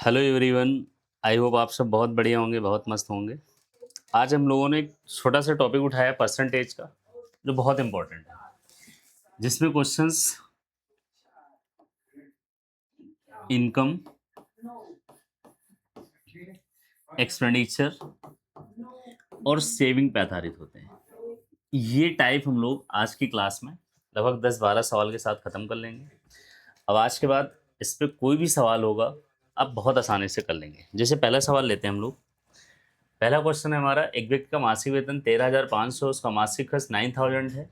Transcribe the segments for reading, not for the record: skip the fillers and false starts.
Hello everyone. I hope आप सब बहुत बढ़िया होंगे, बहुत मस्त होंगे। आज हम लोगों ने एक छोटा सा टॉपिक उठाया परसेंटेज का, जो बहुत इंपॉर्टेंट है, जिसमें क्वेश्चंस इनकम, एक्सपेंडिचर और सेविंग पे आधारित होते हैं। ये टाइप हम लोग आज की क्लास में लगभग 10-12 सवाल के साथ ख़त्म कर लेंगे। अब आज के बाद इस पे कोई भी सवाल होगा आप बहुत आसानी से कर लेंगे। जैसे पहला सवाल लेते हैं हम लोग। पहला क्वेश्चन है हमारा, एक व्यक्ति का मासिक वेतन 13,500, उसका मासिक खर्च 9,000 है।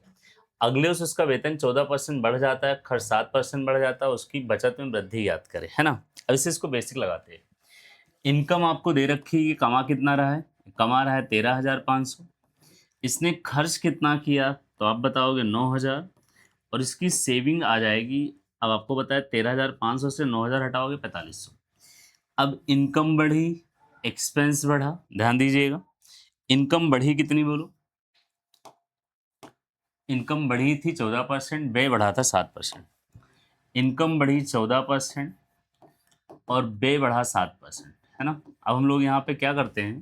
अगले से उसका वेतन 14% बढ़ जाता है, खर्च 7% बढ़ जाता है, उसकी बचत में वृद्धि याद करें, है ना। अब इसे इसको बेसिक लगाते हैं। इनकम आपको दे रखी है, ये कमा कितना रहा है, कमा रहा है 13,500। इसने खर्च कितना किया तो आप बताओगे 9,000, और इसकी सेविंग आ जाएगी। अब आपको बताया 13,500 से 9,000 हटाओगे 4,500। अब इनकम बढ़ी, एक्सपेंस बढ़ा, ध्यान दीजिएगा। इनकम बढ़ी कितनी बोलो, इनकम बढ़ी थी 14%, व्यय बढ़ा था 7%। इनकम बढ़ी 14% और व्यय बढ़ा 7%, है ना। अब हम लोग यहाँ पे क्या करते हैं,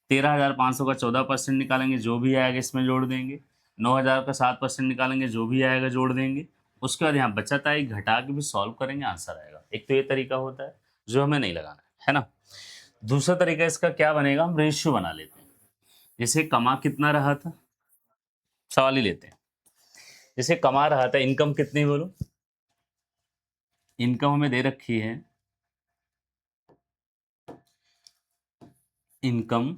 13,500 का 14% निकालेंगे, जो भी आएगा इसमें जोड़ देंगे। 9,000 का 7% निकालेंगे, जो भी आएगा जोड़ देंगे। उसके बाद यहाँ बचत आई, घटा के भी सॉल्व करेंगे, आंसर आएगा। एक तो ये तरीका होता है जो हमें नहीं लगाना है ना। दूसरा तरीका इसका क्या बनेगा, हम रेशियो बना लेते हैं। जैसे कमा कितना रहा था, सवाल ही लेते हैं। जैसे कमा रहा था, इनकम कितनी बोलो, इनकम हमें दे रखी है, इनकम,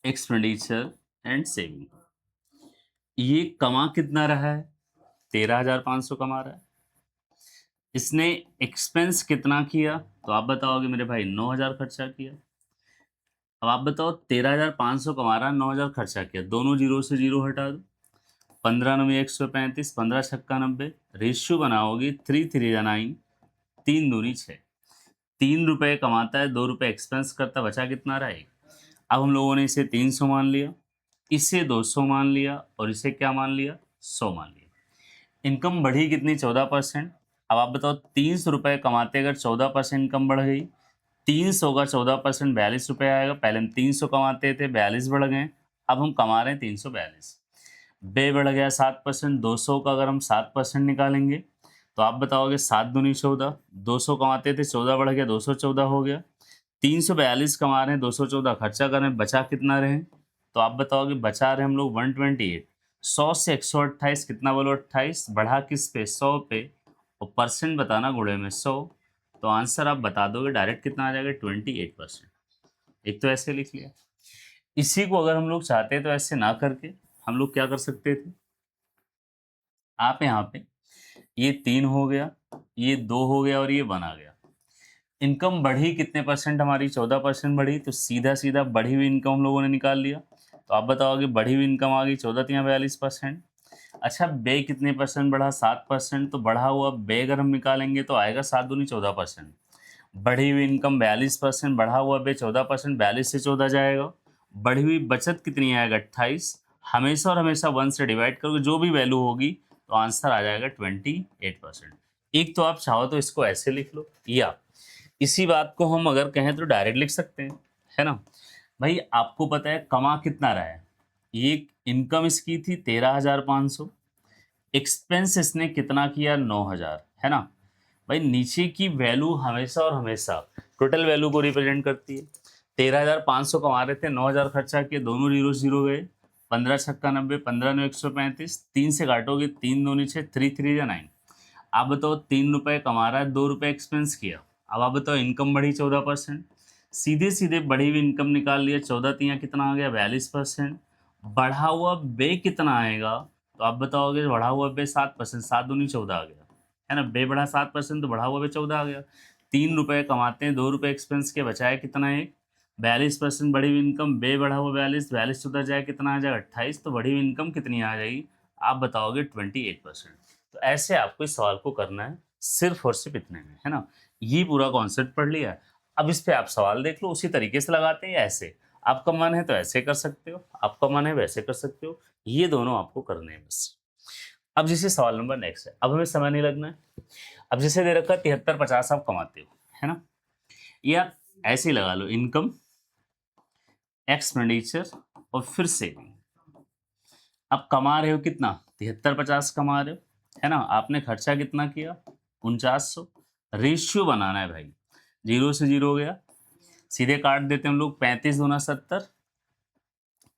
एक्सपेंडिचर एंड सेविंग। ये कमा कितना रहा है, 13,500 कमा रहा है। इसने एक्सपेंस कितना किया तो आप बताओगे मेरे भाई 9,000 खर्चा किया। अब आप बताओ 13,500 कमा रहा है, 9,000 खर्चा किया, दोनों जीरो से जीरो हटा दो। 15 9 135, 15 छक्का 90, रेशियो बनाओगे 3 3 9, 3 दूनी 6। 3 रुपए कमाता है, 2 रुपए एक्सपेंस करता, बचा कितना रहा है। अब हम लोगों ने इसे 300 मान लिया, इसे 200 मान लिया और इसे क्या मान लिया, 100 मान लिया। इनकम बढ़ी कितनी, 14%। अब आप बताओ 300 रुपये कमाते अगर 14% इनकम बढ़ गई, 300 का 14% 42 रुपये आएगा। पहले हम 300 कमाते थे, 42 बढ़ गए, अब हम कमा रहे हैं 342। बे बढ़ गया 7%। 200 का अगर हम 7% निकालेंगे तो आप बताओगे 7 दूनी 14। 200 कमाते थे, 14 बढ़ गया, 214 हो गया। 342 कमा रहे हैं, 214 खर्चा कर रहे हैं, बचा कितना रहे तो आप बताओगे बचा रहे हम लोग 128। 100 से 128 कितना बोलो, 28, बढ़ा किस पे, 100 पे, और परसेंट बताना गुणे में 100। तो आंसर आप बता दोगे डायरेक्ट, कितना आ जाएगा, 28%। एक तो ऐसे लिख लिया। इसी को अगर हम लोग चाहते तो ऐसे ना करके हम लोग क्या कर सकते थे, आप यहाँ पे ये 3 हो गया, ये 2 हो गया और ये 1 आ गया। इनकम बढ़ी कितने परसेंट हमारी, 14% बढ़ी, तो सीधा सीधा बढ़ी हुई इनकम हम लोगों ने निकाल लिया। तो आप बताओगे बढ़ी हुई इनकम आ गई 14×42%। अच्छा, व्यय कितने परसेंट बढ़ा, 7%। तो बढ़ा हुआ व्यय अगर हम निकालेंगे तो आएगा 7 दूनी 14%। बढ़ी हुई इनकम 42%, बढ़ा हुआ व्यय 14%, 42 से 14 जाएगा। बढ़ी हुई बचत कितनी आएगा, 28। हमेशा और हमेशा 1 से डिवाइड करोगे, जो भी वैल्यू होगी तो आंसर आ जाएगा 28%। एक तो आप चाहो तो इसको ऐसे लिख लो, या इसी बात को हम अगर कहें तो डायरेक्ट लिख सकते हैं, है ना। भाई आपको पता है कमा कितना रहा है, ये इनकम इसकी थी 13,500, एक्सपेंस इसने कितना किया 9,000, है ना। भाई नीचे की वैल्यू हमेशा और हमेशा टोटल वैल्यू को रिप्रेजेंट करती है। 13,500 कमा रहे थे, 9,000 खर्चा किए, दोनों जीरो जीरो गए। 15 छक्का 90, 15 9 135, 3 से काटोगे, 3 दूनी 6, 3 3 या 9। आप बताओ 3 रुपए कमा रहा है, 2 रुपए एक्सपेंस किया। अब आप बताओ इनकम बढ़ी 14%, सीधे सीधे बढ़ी हुई इनकम निकाल लिया, 14 तिया कितना आ गया, 42%। बढ़ा हुआ व्यय कितना आएगा तो आप बताओगे बढ़ा हुआ व्यय 7%, 7 दूनी 14 आ गया, है ना। व्यय बढ़ा 7% तो बढ़ा हुआ व्यय 14 आ गया। 3 रुपए कमाते हैं, 2 रुपए एक्सपेंस के, बचाया कितना है, 42% बढ़ी हुई इनकम, व्यय बढ़ा हुआ 42, 42 उधर जाए कितना आ जाएगा, 28। तो बढ़ी हुई इनकम कितनी आ जाएगी, आप बताओगे 28%। तो ऐसे आपको इस सवाल को करना है, सिर्फ और सिर्फ इतने में, है ना। ये पूरा कॉन्सेप्ट पढ़ लिया। अब इस पे आप सवाल देख लो, उसी तरीके से लगाते हैं या ऐसे। आपका मन है तो ऐसे कर सकते हो, आपका मन है वैसे कर सकते हो, ये दोनों आपको करने हैं बस। अब जैसे सवाल नंबर नेक्स्ट है, अब हमें समय नहीं लगना है। अब जैसे दे रखा है 73 50 आप कमाते हो, है ना। या ऐसे ही लगा लो, इनकम, एक्सपेंडिचर और फिर सेविंग। अब कमा रहे हो कितना, 7350 कमा रहे हो, है ना। आपने खर्चा कितना किया, 4900। रेशियो बनाना है भाई, 0 से 0 हो गया, सीधे काट देते हैं हम लोग, 35 दूना 70,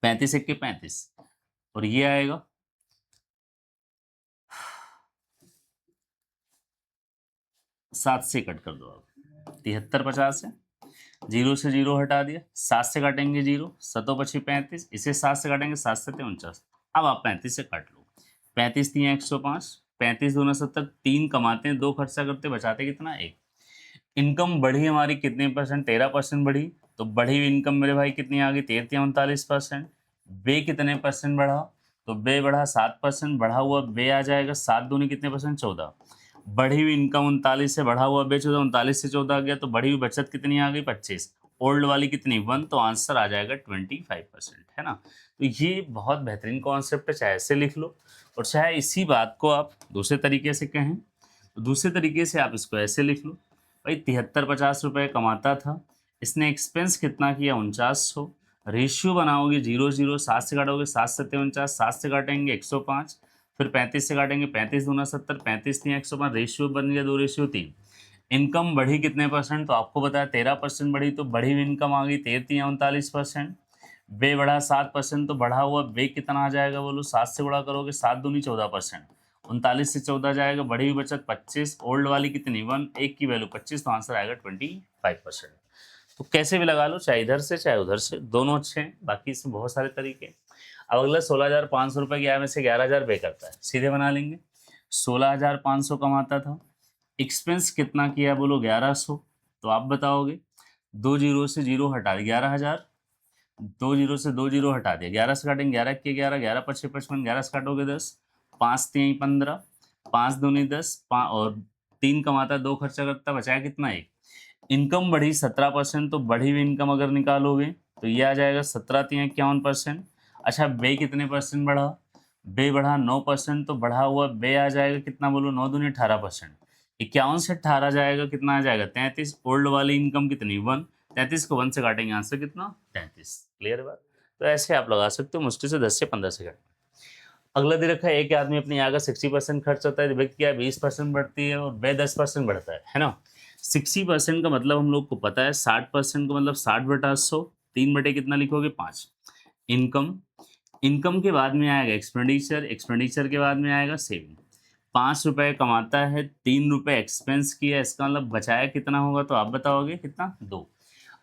35 एक के 35, और ये आएगा 7 से कट कर दो आप, 7350 है, 0 से 0 हटा दिया, 7 से काटेंगे 0, 7 पची 35, इसे 7 से काटेंगे, 7 से 49। अब आप 35 से काट लो, 35 3 105, 35 दूना 70, 3 कमाते हैं 2 खर्चा करते, बचाते कितना, 1। इनकम बढ़ी हमारी कितने परसेंट, 13% बढ़ी। तो बढ़ी हुई इनकम मेरे भाई कितनी आ गई, 33-39%। बे कितने परसेंट बढ़ा, तो बे बढ़ा 7%, बढ़ा हुआ बे आ जाएगा 7 दूनी कितने परसेंट, 14। बढ़ी हुई इनकम 39 से, बढ़ा हुआ बे 14, 39 से 14 आ गया, तो बढ़ी हुई बचत कितनी आ गई, 25। ओल्ड वाली कितनी, 1, तो आंसर आ जाएगा 25%, है ना। तो ये बहुत बेहतरीन कॉन्सेप्ट है, चाहे ऐसे लिख लो और चाहे इसी बात को आप दूसरे तरीके से कहें, तो दूसरे तरीके से आप इसको ऐसे लिख लो, भाई 7350 कमाता था, इसने एक्सपेंस कितना किया, 4900। रेशियो बनाओगे 0 0, 7 से काटोगे, 7 से 49, 7 से काटेंगे 105, फिर 35 से काटेंगे, 35 दूना 70, 35 3 105, रेशियो बन गया 2 रेशियो 3। इनकम बढ़ी कितने परसेंट, तो आपको बताया 13% बढ़ी, तो बढ़ी हुई इनकम आ गई 33-39%। बे बढ़ा 7%, तो बढ़ा हुआ बे कितना आ जाएगा बोलो, 7 से गुणा करोगे, 7 दूनी 14%, 39 से 14 जाएगा, बढ़ी हुई बचत 25, ओल्ड वाली कितनी 1, एक की वैल्यू 25, तो आंसर आएगा 25%। तो कैसे भी लगा लो, चाहे इधर से चाहे उधर से, दोनों अच्छे हैं, बाकी इसमें बहुत सारे तरीके हैं। अब अगला 16,500 रुपये की आय में से 11,000 बे करता है, सीधे बना लेंगे। 16,500 कमाता था, एक्सपेंस कितना किया बोलो, 1100। तो आप बताओगे, 2 जीरो से 0 हटा दिया, 11,000, 2 जीरो से 2 जीरो हटा दिया, 11 से काटेंगे, 11 के 11, 11 पच्चीस 55, 11 से काटोगे 10, 5 3 15, 5 दूनी 10, और 3 कमाता, 2 खर्चा करता, बचाया कितना, 1। इनकम बढ़ी 17%, तो बढ़ी हुई इनकम अगर निकालोगे तो ये आ जाएगा 17 3 51%। अच्छा, बे कितने परसेंट बढ़ा, बे बढ़ा 9%, तो बढ़ा हुआ बे आ जाएगा कितना बोलो, 9 दूनी 18%। 51 से 18 जाएगा, कितना आ जाएगा 33। ओल्ड वाली इनकम कितनी 1, 33 को 1 से काटेंगे, आंसर कितना 33। क्लियर बात। तो ऐसे आप लगा सकते हो मुश्किल से 10 से 15 सेकंड। अगला दे रखा है, एक आदमी अपनी आय का 60% खर्च होता है, व्यक्ति की आय 20% बढ़ती है और व्यय 10% बढ़ता है ना। 60% का मतलब हम लोग को पता है, 60% का मतलब 60/100, 3 कितना लिखोगे 5। इनकम, इनकम के बाद में आएगा एक्सपेंडिचर, एक्सपेंडिचर के बाद में आएगा सेविंग। 5 रुपये कमाता है, 3 रुपये एक्सपेंस किया, इसका मतलब बचाया कितना होगा, तो आप बताओगे कितना, 2।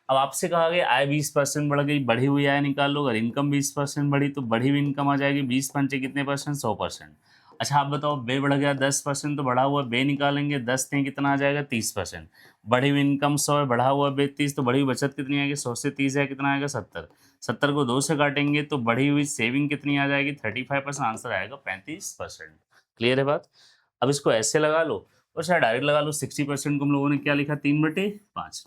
अब आपसे कहा गया आय 20% बढ़ गई, बढ़ी हुई आय निकाल लो, अगर इनकम 20% बढ़ी तो बढ़ी हुई इनकम आ जाएगी 20 पंचे कितने परसेंट, 100%। अच्छा आप बताओ, बे बढ़ गया 10%, तो बढ़ा हुआ बे निकालेंगे, 10 थे कितना आ जाएगा 30%। बढ़ी हुई इनकम 100 है, बढ़ा हुआ बे 30, तो बढ़ी हुई बचत कितनी आएगी, 100 से 30 है, कितना आएगा 70। 70 को 2 से काटेंगे तो बढ़ी हुई सेविंग कितनी आ जाएगी, 35%, आंसर आएगा 35%। क्लियर है बात। अब इसको ऐसे लगा लो और शायद डायरेक्ट लगा लो, 60% को हम लोगों ने क्या लिखा, 3/5।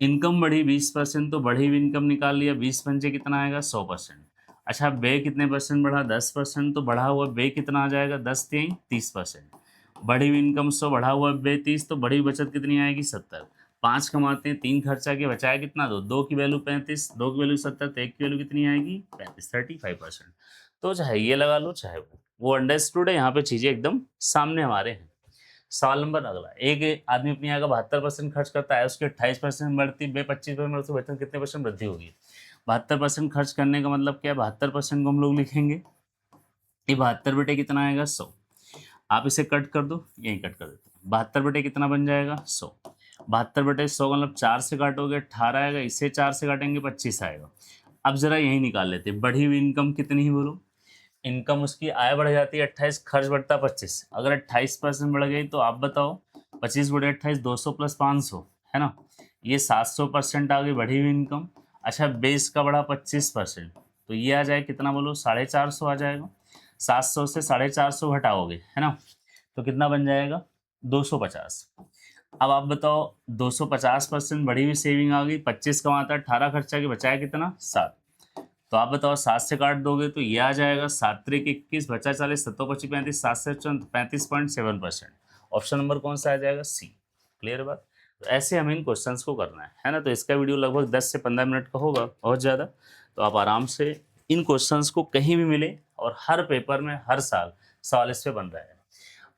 इनकम बढ़ी 20%, तो बढ़ी हुई इनकम निकाल लिया, 20 पंचे कितना आएगा 100%। अच्छा बे कितने परसेंट बढ़ा, 10%, तो बढ़ा हुआ बे कितना आ जाएगा, 10 3 30%। बढ़ी हुई इनकम 100, बढ़ा हुआ बे 30, तो बढ़ी हुई बचत कितनी आएगी 70। 5 कमाते हैं, 3 खर्चा के, बचाया कितना, 2। 2 की वैल्यू 35, 2 की वैल्यू 70, तो 1 की वैल्यू कितनी आएगी 35, 35%। तो चाहे ये लगा लो चाहे वो अंडरस्टूड है, यहाँ पे चीज़ें एकदम सामने हमारे हैं। सवाल नंबर अगला, एक आदमी अपनी आय का 72% खर्च करता है, उसके 28% बढ़ती, बे 25% बढ़ती, बचत कितने परसेंट वृद्धि होगी। 72% खर्च करने का मतलब क्या है, 72% को हम लोग लिखेंगे, ये 72 कितना आएगा 100। आप इसे कट कर दो, यही कट कर देते हैं, 72 कितना बन जाएगा 100। 72/100 मतलब 4 से काटोगे 18 आएगा, इसे 4 से काटेंगे 25 आएगा। अब जरा यही निकाल लेते हैं, बढ़ी हुई इनकम कितनी ही बोलो, इनकम उसकी आय बढ़ जाती है 28, खर्च बढ़ता 25, अगर 28% बढ़ गई तो आप बताओ, 25/28 200 + 500, है ना, ये 700% आ गई बढ़ी हुई इनकम। अच्छा बेस का बढ़ा 25%, तो ये आ जाए कितना बोलो, 450 आ जाएगा। 700 से 450 घटाओगे, है ना, तो कितना बन जाएगा 250। अब आप बताओ, 250% बढ़ी हुई सेविंग आ गई, 25 कमाता, 18 खर्चा के, बचाया कितना 7। तो आप बताओ 7 से काट दोगे तो ये आ जाएगा 7 त्रिक 21, बचा 40, 7 25 35, 7 से 35.7%। ऑप्शन नंबर कौन सा आ जाएगा, सी। क्लियर बात। तो ऐसे हमें इन क्वेश्चंस को करना है ना। तो इसका वीडियो लगभग 10 से 15 मिनट का होगा, बहुत ज़्यादा। तो आप आराम से इन क्वेश्चंस को कहीं भी मिले और हर पेपर में हर साल सवाल इस पे बन रहा है।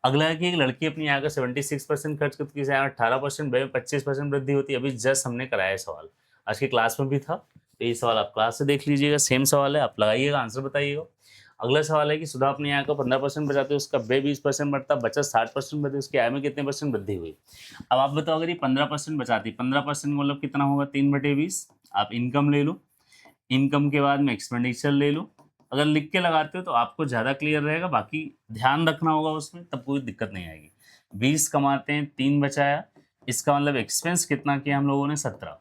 अगला है कि एक लड़की अपनी आय का 76% खर्च करती है, 18%, व्यय में 25% वृद्धि होती है। अभी जस्ट हमने कराया है सवाल, आज की क्लास में भी था। तो ये सवाल आप क्लास से देख लीजिएगा, सेम सवाल है, आप लगाइएगा, आंसर बताइएगा। अगला सवाल है कि सुधा अपनी आय का 15% बचाते हैं, उसका व्यय 20% बढ़ता, बचत 60% बढ़ती, उसकी आय में कितने परसेंट वृद्धि हुई। अब आप बताओ, अगर ये 15% बचाती, 15% मतलब कितना होगा, 3/20। आप इनकम ले लो, इनकम के बाद में एक्सपेंडिचर ले लो। अगर लिख के लगाते हो तो आपको ज़्यादा क्लियर रहेगा, बाकी ध्यान रखना होगा उसमें, तब कोई दिक्कत नहीं आएगी। 20 कमाते हैं, 3 बचाया, इसका मतलब एक्सपेंस कितना किया हम लोगों ने, 17।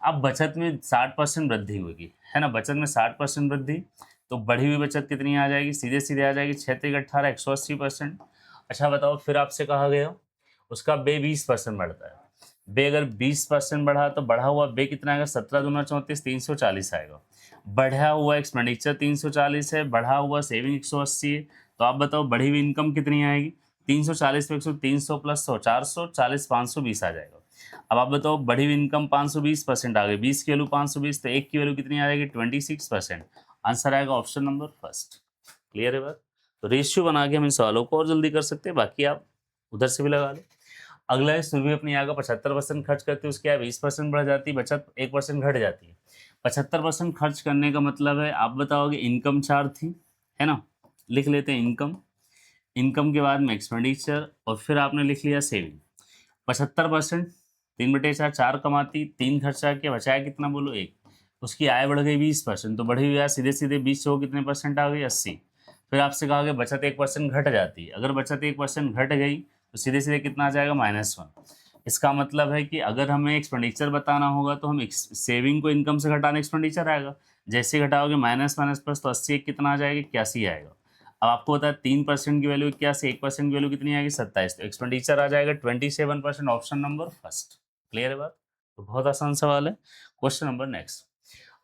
अब बचत में 60% वृद्धि होगी, है ना। बचत में 60% वृद्धि, तो बढ़ी हुई बचत कितनी आ जाएगी, सीधे सीधे आ जाएगी 6×18 180%। अच्छा बताओ, फिर आपसे कहा गया उसका बे 20% बढ़ता है। बे अगर 20% बढ़ा तो बढ़ा हुआ बे कितना आएगा, 17 दूना 34, 340 आएगा। बढ़ा हुआ एक्सपेंडिचर 340 है, बढ़ा हुआ सेविंग 180 है। तो आप बताओ बढ़ी हुई इनकम कितनी आएगी, 340 पे 100, 300 प्लस 100, 400, 40, 520 आ जाएगा। अब आप बताओ बढ़ी हुई इनकम 520% आ गई, 20 की वैल्यू 520, तो 1 की वैल्यू कितनी आ जाएगी, 26%। आंसर आएगा ऑप्शन नंबर फर्स्ट। क्लियर है बात। तो रेशियो बना के हम इन सवालों को और जल्दी कर सकते हैं, बाकी आप उधर से भी लगा लो। अगला है, सुरभि अपनी आय का 75% खर्च करती है, उसकी आय 20% बढ़ जाती है, बचत 1% घट जाती है। 75% खर्च करने का मतलब है, आप बताओगे इनकम 4 थी, है ना। लिख लेते हैं इनकम, इनकम के बाद में एक्सपेंडिचर, और फिर आपने लिख लिया सेविंग। 75%, 3/4, 4 कमाती, 3 खर्चा किया, बचाया कितना बोलो, 1। उसकी आय बढ़ गई 20%, तो बढ़ी हुई आय सीधे सीधे 20 से वो कितने परसेंट आ गई, 80। फिर आपसे कहा गया बचत 1% घट जाती है, अगर बचत 1% घट गई तो सीधे सीधे कितना आ जाएगा, -1। इसका मतलब है कि अगर हमें एक्सपेंडिचर बताना होगा तो हम सेविंग को इनकम से घटाने एक्सपेंडिचर आएगा। जैसे घटाओगे माइनस माइनस प्लस, तो 80 कितना आ जाएगा, 81 आएगा। अब आपको पता है 3% की वैल्यू 81, 1% की वैल्यू कितनी आएगी, 27। तो एक्सपेंडिचर आ जाएगा 27%, ऑप्शन नंबर फर्स्ट। क्लियर है बात। तो बहुत आसान सवाल है। Question number next.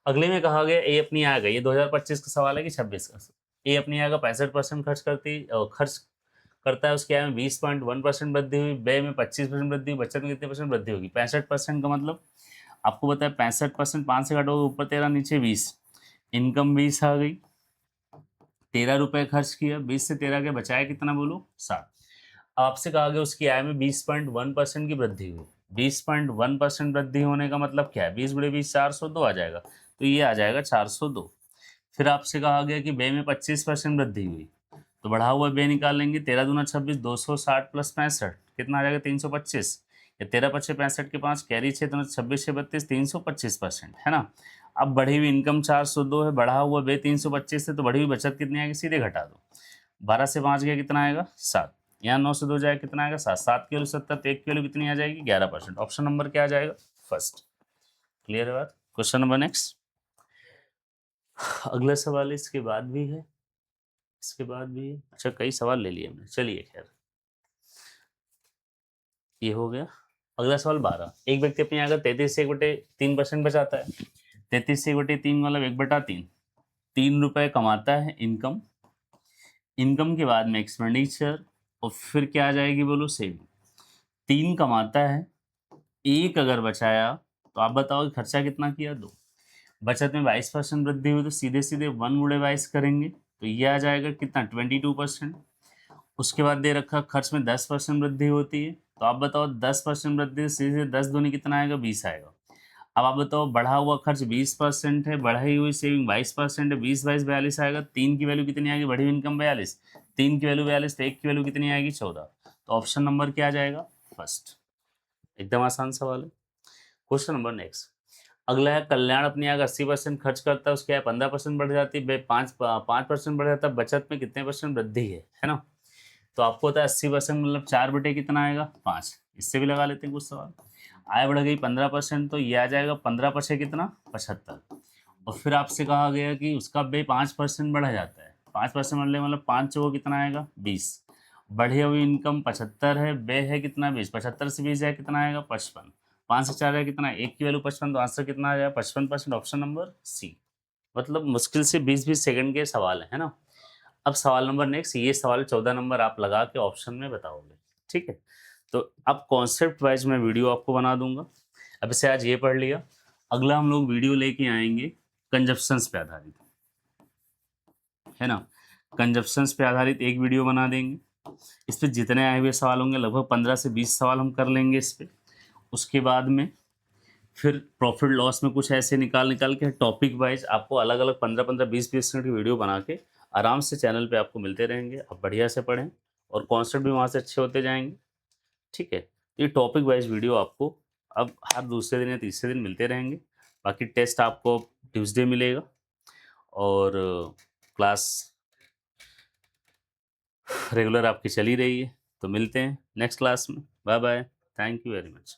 अगले में कहा गया ए अपनी आय का, ये 2025 का सवाल है कि 26 का। ए अपनी आय का 65% खर्च करता है, उसकी आय में 20.1% वृद्धि हुई, व्यय में 25% वृद्धि हुई, बचत में कितने परसेंट वृद्धि होगी। 65% का मतलब आपको पता है 65%, 5 से घटोगे ऊपर 13 नीचे 20, इनकम 20 आ गई, 13 रुपये खर्च किया, 20 से 13 के बचाया कितना बोलो, 7। आपसे कहा गया उसकी आय में 20.1% की वृद्धि हुई। 20.1% वृद्धि होने का मतलब क्या है, 20 × 20 402 आ जाएगा, तो ये आ जाएगा 402। फिर आपसे कहा गया कि व्यय में 25% वृद्धि हुई, तो बढ़ा हुआ व्यय निकाल लेंगे, 13 दूना 26, 260 प्लस 65 कितना आ जाएगा, 325। या 13 पच्चे 65 के 5, कैरी 6 दूना 26 से 32, 325%, है ना। अब बढ़ी हुई इनकम 402 है, बढ़ा हुआ व्यय 325 है, तो बढ़ी हुई बचत कितनी आएगी, सीधे घटा दो। 12 से 5 गया कितना आएगा, 7। यहाँ 9 से 2 जाए कितना आएगा, 7। 7 की वैल्यू 70, तो 1 की वैल्यू कितनी आ जाएगी, 11%। ऑप्शन नंबर क्या आ जाएगा, फर्स्ट। क्लियर है बात। Question number next. अगला सवाल इसके बाद भी है, इसके बाद भी है। अच्छा, कई सवाल ले लिए हमने, चलिए खैर, ये हो गया। अगला सवाल 12। एक व्यक्ति अपनी आय का 33 से 1/3% बचाता है। 33 से 1/3 मतलब 1/3, 3 रुपए कमाता है इनकम, इनकम के बाद में एक्सपेंडिचर, और फिर क्या आ जाएगी बोलो, सेविंग। 3 कमाता है, 1 अगर बचाया, तो आप बताओ खर्चा कितना किया, 2। बचत में 22% वृद्धि हुई, तो सीधे सीधे 1/22 करेंगे, तो ये आ जाएगा कितना, 22%। उसके बाद दे रखा खर्च में 10% वृद्धि होती है, तो आप बताओ 10% वृद्धि, सीधे 10 दूनी कितना आएगा, 20 आएगा। अब आप बताओ बढ़ा हुआ खर्च 20% है, बढ़ी हुई सेविंग 22% है, 20 22 42 आएगा। 3 की वैल्यू कितनी आएगी, बढ़ी हुई इनकम 42, 3 की वैल्यू 42, तो 1 की वैल्यू कितनी आएगी, 14। तो ऑप्शन नंबर क्या आ जाएगा, फर्स्ट। एकदम आसान सवाल है। Question number next. अगला है, कल्याण अपनी आय का 80% खर्च करता है, उसकी आय 15% बढ़ जाती है, 5% बढ़ जाता है, बचत में कितने परसेंट वृद्धि है ना। तो आपको होता है 80% मतलब 4 बटे कितना आएगा, 5। इससे भी लगा लेते हैं कुछ सवाल। आय बढ़ गई 15%, तो ये आ जाएगा 15 पचे कितना, 75। और फिर आपसे कहा गया कि उसका व्यय 5% बढ़ा जाता है, 5% बढ़ने मतलब 5 चौको कितना आएगा, 20। बढ़ी हुई इनकम 75 है, व्यय है कितना, 20। 75 से 20 जाए कितना आएगा, 55। 5 से 4 है कितना, 1 की वैल्यू 55, तो आंसर कितना आ जाएगा, 55%। Option number C. मतलब मुश्किल से 20-20 सेकंड के सवाल है ना। अब सवाल नंबर नेक्स्ट, ये सवाल 14 नंबर आप लगा के ऑप्शन में बताओगे, ठीक है। तो अब कॉन्सेप्ट वाइज मैं वीडियो आपको बना दूंगा। अब इसे आज ये पढ़ लिया, अगला हम लोग वीडियो लेके आएंगे कंजप्शंस पे आधारित, है ना। कंजप्शंस पे आधारित एक वीडियो बना देंगे। इस पे जितने आए हुए सवाल होंगे लगभग 15 से 20 सवाल हम कर लेंगे इस पे। उसके बाद में फिर प्रॉफिट लॉस में कुछ ऐसे निकाल के टॉपिक वाइज आपको अलग अलग 15-15 20-20 मिनट की वीडियो बना के आराम से चैनल पे आपको मिलते रहेंगे। आप बढ़िया से पढ़ें और कॉन्सेप्ट भी वहाँ से अच्छे होते जाएंगे, ठीक है। ये टॉपिक वाइज वीडियो आपको अब हर दूसरे दिन या तीसरे दिन मिलते रहेंगे। बाकी टेस्ट आपको ट्यूसडे मिलेगा और क्लास रेगुलर आपकी चली रही है। तो मिलते हैं नेक्स्ट क्लास में। Bye bye, thank you very much.